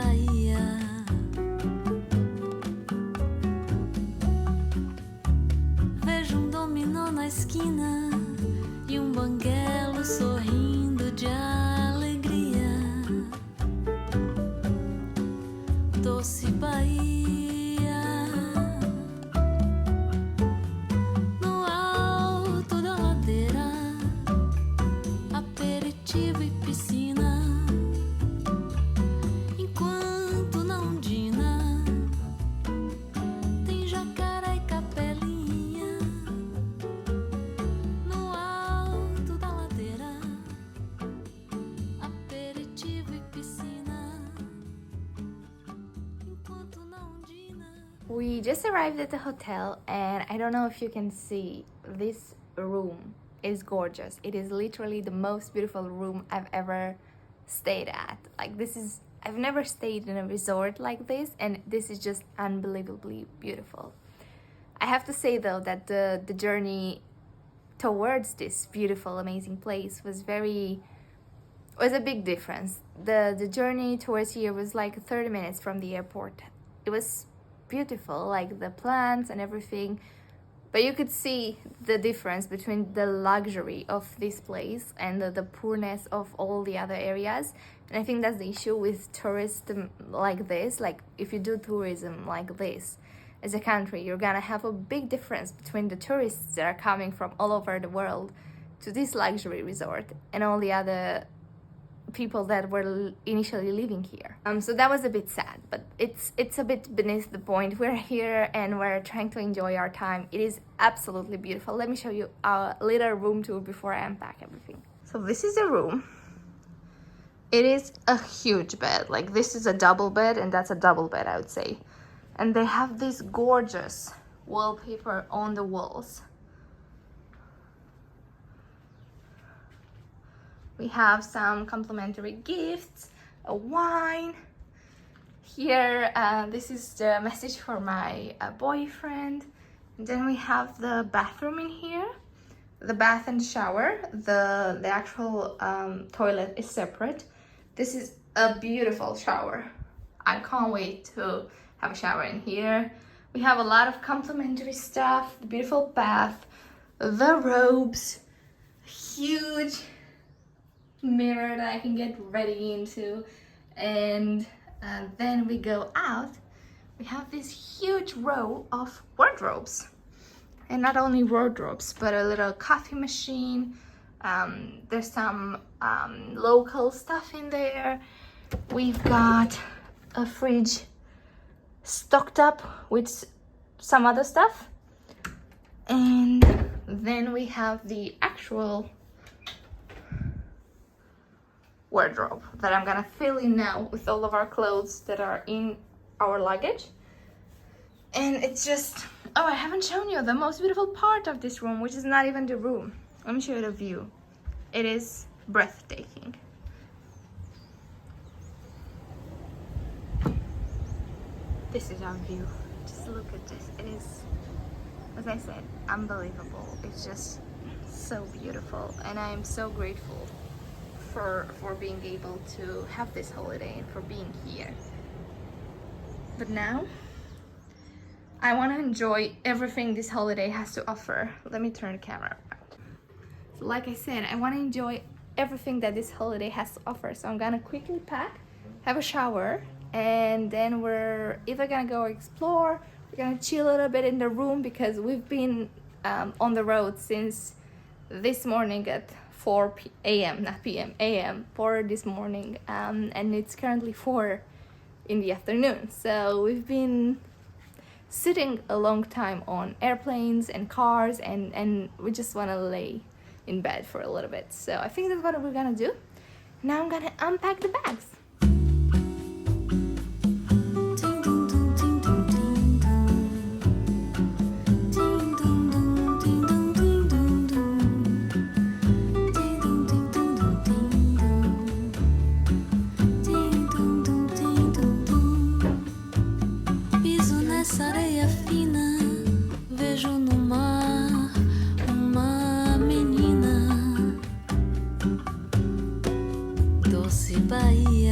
Bahia. Vejo dominó na esquina e banguelo sorrindo de alegria. Doce Bahia, no alto da ladeira, aperitivo e piscina. Enquanto na ondina tem jacaré e capelinha. No alto da ladeira, aperitivo e piscina. Enquanto na ondina. We just arrived at the hotel and I don't know if you can see, this room is gorgeous. It is literally the most beautiful room I've ever stayed at. Like, this is, I've never stayed in a resort like this, and this is just unbelievably beautiful. I have to say though that the journey towards this beautiful, amazing place was a big difference. The journey towards here was like 30 minutes from the airport. It was beautiful, like the plants and everything, but you could see the difference between the luxury of this place and the poorness of all the other areas. And I think that's the issue with tourism like this. Like, if you do tourism like this as a country, you're gonna have a big difference between the tourists that are coming from all over the world to this luxury resort and all the other people that were initially living here. So that was a bit sad, but it's a bit beneath the point. We're here and we're trying to enjoy our time. It is absolutely beautiful. Let me show you our little room tour before I unpack everything. So this is the room. It is a huge bed. Like, this is a double bed and that's a double bed, I would say. And they have this gorgeous wallpaper on the walls. We have some complimentary gifts, a wine. Here, this is the message for my boyfriend. And then we have the bathroom in here, the bath and shower. The actual toilet is separate. This is a beautiful shower. I can't wait to have a shower in here. We have a lot of complimentary stuff, the beautiful bath, the robes, huge mirror that I can get ready into, and then we go out. We have this huge row of wardrobes, and not only wardrobes but a little coffee machine. There's some local stuff in there. We've got a fridge stocked up with some other stuff, and then we have the actual wardrobe that I'm gonna fill in now with all of our clothes that are in our luggage. And it's just, oh, I haven't shown you the most beautiful part of this room, which is not even the room. Let me show you the view. It is breathtaking. This is our view. Just look at this. It is, as I said, unbelievable. It's just so beautiful, and I am so grateful for being able to have this holiday and for being here. But now I want to enjoy everything this holiday has to offer. Let me turn the camera around. So like I said, I want to enjoy everything that this holiday has to offer. So I'm gonna quickly pack, have a shower, and then we're either gonna go explore, we're gonna chill a little bit in the room because we've been on the road since this morning at 4 a.m. not p.m. a.m. 4 this morning, and it's currently 4 in the afternoon. So we've been sitting a long time on airplanes and cars, and we just want to lay in bed for a little bit. So I think that's what we're gonna do. Now I'm gonna unpack the bags. Bahia.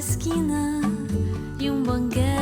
esquina e banguela